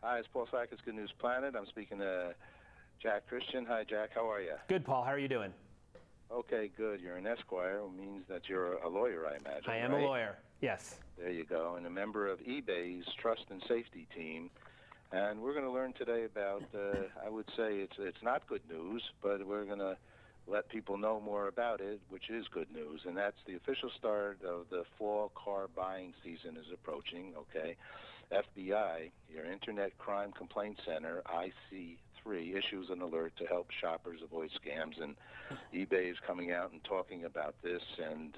Hi, it's Paul Sackett, Good News Planet. I'm speaking to Jack Christian. Hi, Jack. How are you? Good, Paul. How are you doing? Okay, good. You're an Esquire, which means that you're a lawyer, I imagine. I am right? a lawyer, yes. There you go. And a member of eBay's Trust and Safety team. And we're going to learn today about, I would say it's not good news, but we're going to let people know more about it, which is good news. And that's the official start of the fall car buying season is approaching, okay? FBI, your Internet Crime Complaint Center, IC3, issues an alert to help shoppers avoid scams. And eBay is coming out and talking about this, and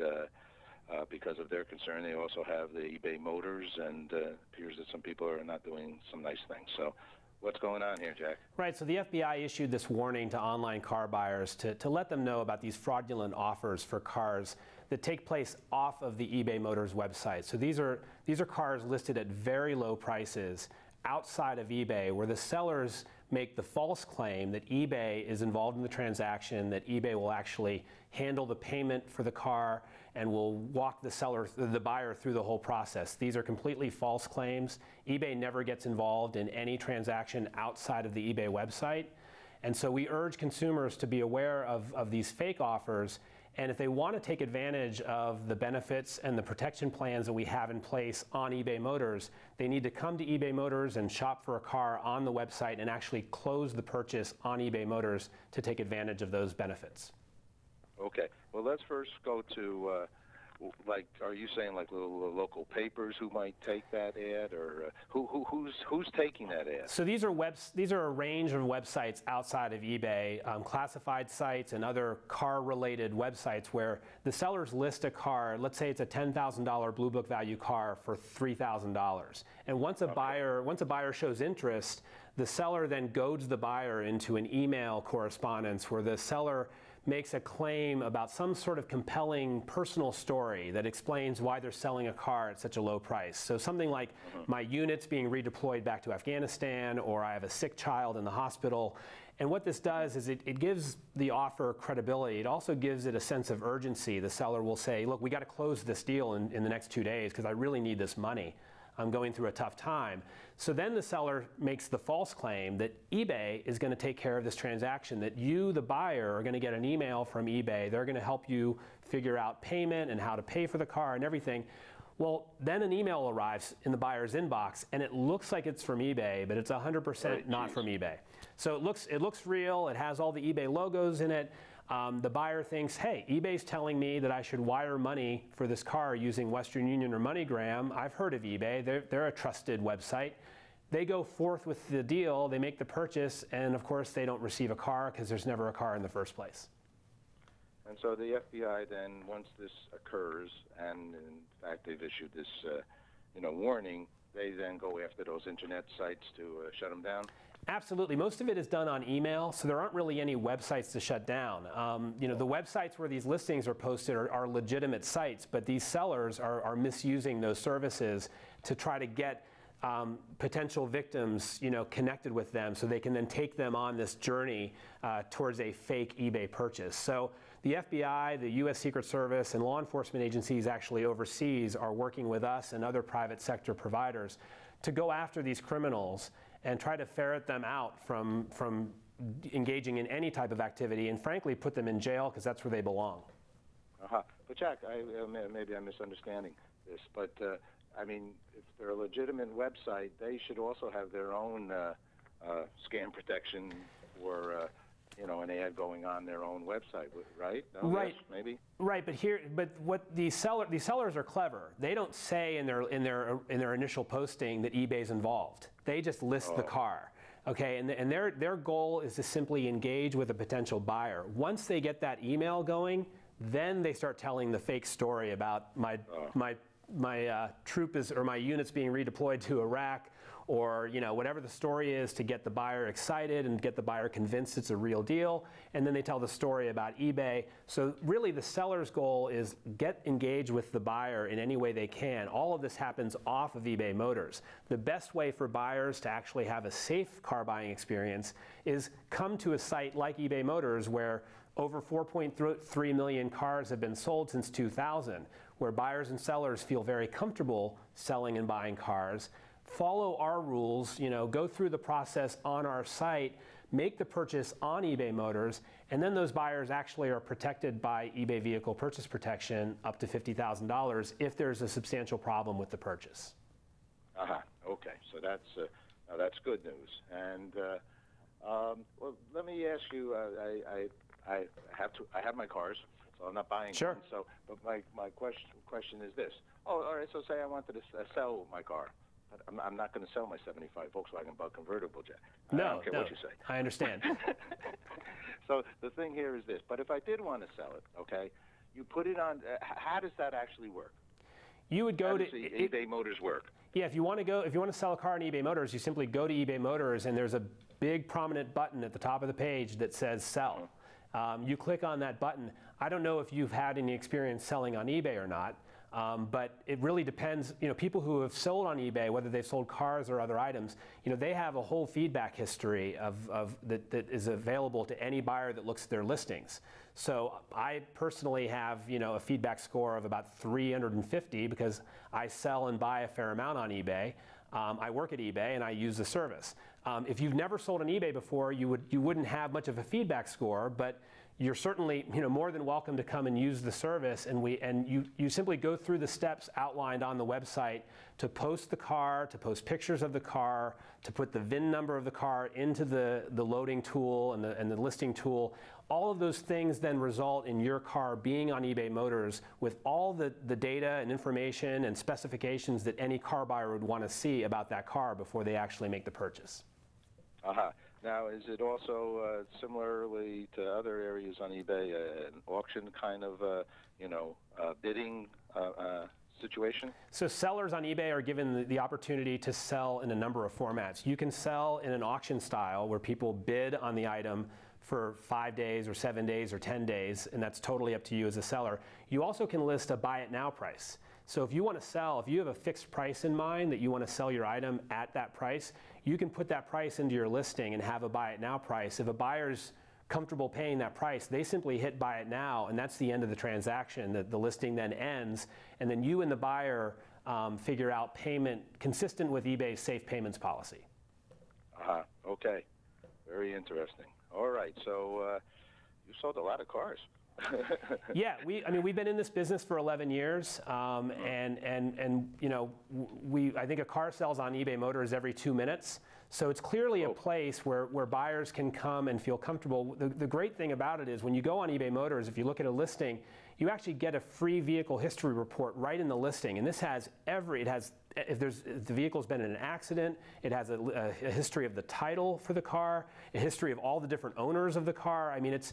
because of their concern, they also have the eBay Motors, and it appears that some people are not doing some nice things. So what's going on here, Jack? Right, so the FBI issued this warning to online car buyers to let them know about these fraudulent offers for cars that take place off of the eBay Motors website. So these are cars listed at very low prices outside of eBay, where the sellers make the false claim that eBay is involved in the transaction, that eBay will actually handle the payment for the car and will walk the buyer through the whole process. These are completely false claims. eBay never gets involved in any transaction outside of the eBay website. And so we urge consumers to be aware of these fake offers, and if they want to take advantage of the benefits and the protection plans that we have in place on eBay Motors, they need to come to eBay Motors and shop for a car on the website and actually close the purchase on eBay Motors to take advantage of those benefits. Okay. Well, let's first go to, are you saying like little local papers who might take that ad, or who's taking that ad? So these are a range of websites outside of eBay, classified sites and other car-related websites where the sellers list a car. Let's say it's a $10,000 Blue Book value car for $3,000, and once a buyer shows interest, the seller then goads the buyer into an email correspondence where the seller makes a claim about some sort of compelling personal story that explains why they're selling a car at such a low price. So something like, my unit's being redeployed back to Afghanistan, or I have a sick child in the hospital. And what this does is it gives the offer credibility. It also gives it a sense of urgency. The seller will say, look, we got to close this deal in the next 2 days because I really need this money. I'm going through a tough time. So then the seller makes the false claim that eBay is going to take care of this transaction, that you, the buyer, are going to get an email from eBay. They're going to help you figure out payment and how to pay for the car and everything. Well, then an email arrives in the buyer's inbox, and it looks like it's from eBay, but it's 100% not from eBay. So it looks real. It has all the eBay logos in it. The buyer thinks, hey, eBay's telling me that I should wire money for this car using Western Union or MoneyGram. I've heard of eBay. They're a trusted website. They go forth with the deal. They make the purchase, and of course, they don't receive a car because there's never a car in the first place. And so the FBI then, once this occurs, and in fact they've issued this, warning, they then go after those internet sites to shut them down? Absolutely. Most of it is done on email, so there aren't really any websites to shut down. The websites where these listings are posted are legitimate sites, but these sellers are misusing those services to try to get potential victims, connected with them, so they can then take them on this journey towards a fake eBay purchase. So the FBI, the U.S. Secret Service, and law enforcement agencies actually overseas are working with us and other private sector providers to go after these criminals and try to ferret them out from engaging in any type of activity, and frankly put them in jail because that's where they belong. But Jack, maybe I'm misunderstanding this, but if they're a legitimate website, they should also have their own scam protection for an ad going on their own website, right? No, right. Yes, maybe. Right, but what these sellers are clever. They don't say in their initial posting that eBay's involved. They just list the car. Okay, and their goal is to simply engage with a potential buyer. Once they get that email going, then they start telling the fake story about my troop or my unit's being redeployed to Iraq, or whatever the story is, to get the buyer excited and get the buyer convinced it's a real deal, and then they tell the story about eBay. So really the seller's goal is get engaged with the buyer in any way they can. All of this happens off of eBay Motors. The best way for buyers to actually have a safe car buying experience is come to a site like eBay Motors, where over 4.3 million cars have been sold since 2000, where buyers and sellers feel very comfortable selling and buying cars. follow our rules, go through the process on our site, make the purchase on eBay Motors, and then those buyers actually are protected by eBay Vehicle Purchase Protection up to $50,000 if there's a substantial problem with the purchase. Okay, so that's good news. And well, let me ask you. I have my cars, so I'm not buying Sure. one. So, but my question is this. Oh, all right. So say I wanted to sell my car. But I'm not going to sell my '75 Volkswagen Bug convertible jet. I don't care what you say. I understand. So the thing here is this. But if I did want to sell it, okay, you put it on. How does that actually work? You would go to eBay Motors work. Yeah, if you want to sell a car on eBay Motors, you simply go to eBay Motors, and there's a big prominent button at the top of the page that says sell. You click on that button. I don't know if you've had any experience selling on eBay or not, but it really depends. People who have sold on eBay, whether they've sold cars or other items, they have a whole feedback history that is available to any buyer that looks at their listings. So I personally have, a feedback score of about 350 because I sell and buy a fair amount on eBay. I work at eBay and I use the service. If you've never sold on eBay before, you wouldn't have much of a feedback score, but you're certainly more than welcome to come and use the service, and you simply go through the steps outlined on the website to post the car, to post pictures of the car, to put the VIN number of the car into the loading tool and the listing tool. All of those things then result in your car being on eBay Motors with all the data and information and specifications that any car buyer would want to see about that car before they actually make the purchase. Now, is it also similarly to other areas on eBay, an auction kind of, bidding situation? So sellers on eBay are given the opportunity to sell in a number of formats. You can sell in an auction style where people bid on the item for 5 days or 7 days or 10 days, and that's totally up to you as a seller. You also can list a buy it now price. So if you want to sell, if you have a fixed price in mind that you want to sell your item at that price, you can put that price into your listing and have a buy it now price. If a buyer's comfortable paying that price, they simply hit buy it now, and that's the end of the transaction. The listing then ends, and then you and the buyer figure out payment consistent with eBay's safe payments policy. Okay. Very interesting. All right, so you sold a lot of cars. Yeah, we've been in this business for 11 years, and I think a car sells on eBay Motors every 2 minutes. So it's clearly a place where buyers can come and feel comfortable. The great thing about it is when you go on eBay Motors, if you look at a listing, you actually get a free vehicle history report right in the listing, and this has if the vehicle's been in an accident, it has a history of the title for the car, a history of all the different owners of the car. I mean, it's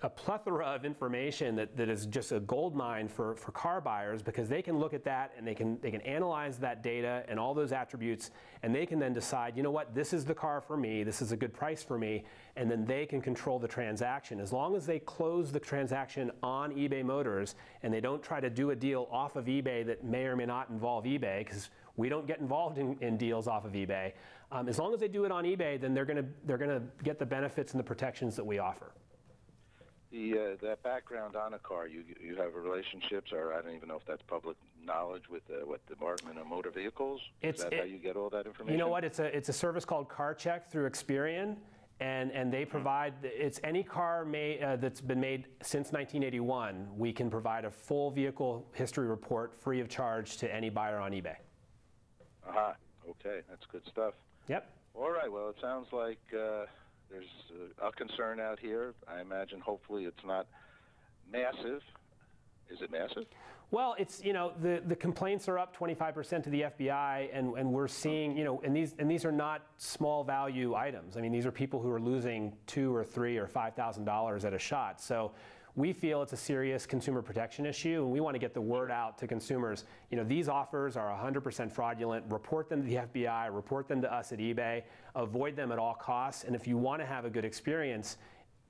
a plethora of information that is just a gold mine for car buyers, because they can look at that and they can analyze that data and all those attributes, and they can then decide, you know what, this is the car for me, this is a good price for me, and then they can control the transaction. As long as they close the transaction on eBay Motors and they don't try to do a deal off of eBay that may or may not involve eBay, because we don't get involved in deals off of eBay. As long as they do it on eBay, then they're gonna get the benefits and the protections that we offer. That background on a car, you have relationships, or I don't even know if that's public knowledge, with what Department of Motor Vehicles? Is that how you get all that information? You know what? It's a service called Car Check through Experian, and they provide it's any car that's been made since 1981. We can provide a full vehicle history report free of charge to any buyer on eBay. Okay, that's good stuff. Yep. All right. Well, it sounds like there's a concern out here. I imagine hopefully it's not massive. Is it massive? Well, it's, the complaints are up 25% to the FBI, and we're seeing, and these are not small value items. I mean, these are people who are losing $2,000 or $3,000 or $5,000 at a shot. So we feel it's a serious consumer protection issue, and we want to get the word out to consumers. These offers are 100% fraudulent. Report them to the FBI, report them to us at eBay, avoid them at all costs. And if you want to have a good experience,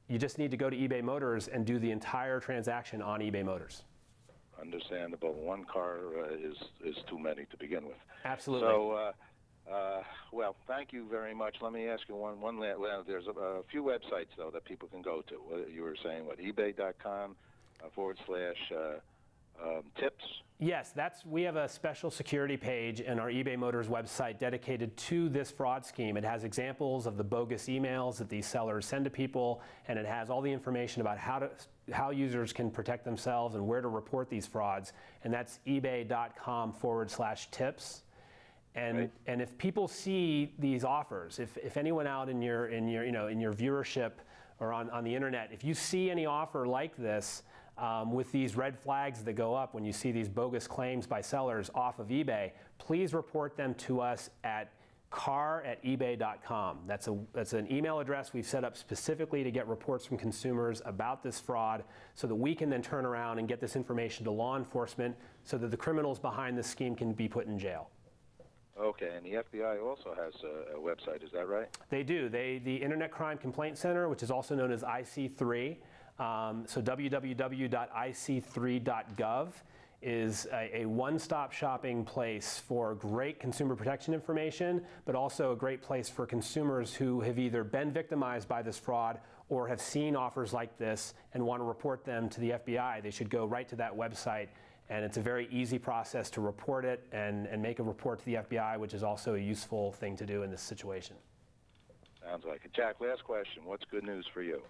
you just need to go to eBay Motors and do the entire transaction on eBay Motors. Understandable. One car is too many to begin with. Absolutely. So, well, thank you very much. Let me ask you one last. Well, there's a few websites though that people can go to. You were saying what? eBay.com /tips Yes, we have a special security page in our eBay Motors website dedicated to this fraud scheme. It has examples of the bogus emails that these sellers send to people, and it has all the information about how users can protect themselves and where to report these frauds. And that's ebay.com/tips. And right. and if people see these offers, if anyone out in your viewership or on the internet, if you see any offer like this, with these red flags that go up when you see these bogus claims by sellers off of eBay, please report them to us at car@ebay.com. That's an email address we've set up specifically to get reports from consumers about this fraud, so that we can then turn around and get this information to law enforcement so that the criminals behind this scheme can be put in jail. Okay, and the FBI also has a website, is that right? They do. The Internet Crime Complaint Center, which is also known as IC3, so www.ic3.gov is a one-stop shopping place for great consumer protection information, but also a great place for consumers who have either been victimized by this fraud or have seen offers like this and want to report them to the FBI. They should go right to that website, and it's a very easy process to report it and make a report to the FBI, which is also a useful thing to do in this situation. Sounds like it. Jack, last question. What's good news for you?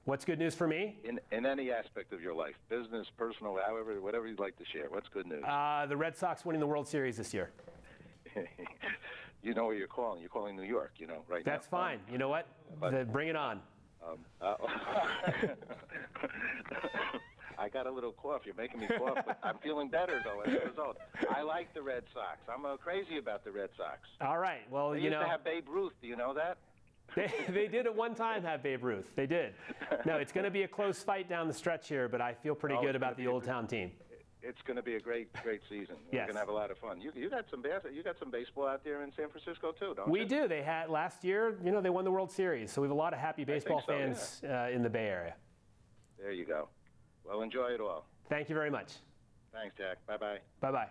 What's good news for me? In any aspect of your life, business, personal, however, whatever you'd like to share. What's good news? The Red Sox winning the World Series this year. You know where you're calling. You're calling New York, right now. That's fine. You know what? Bring it on. I got a little cough. You're making me cough, but I'm feeling better, though, as a result. I like the Red Sox. I'm crazy about the Red Sox. All right. Well, they used to have Babe Ruth. Do you know that? They did at one time have Babe Ruth. They did. No, it's going to be a close fight down the stretch here, but I feel pretty good about the Old Town team. It's going to be a great season. We're going to have a lot of fun. You got some baseball out there in San Francisco too, don't you? We do. They had last year. They won the World Series, so we have a lot of happy baseball fans in the Bay Area. There you go. Well, enjoy it all. Thank you very much. Thanks, Jack. Bye-bye. Bye-bye.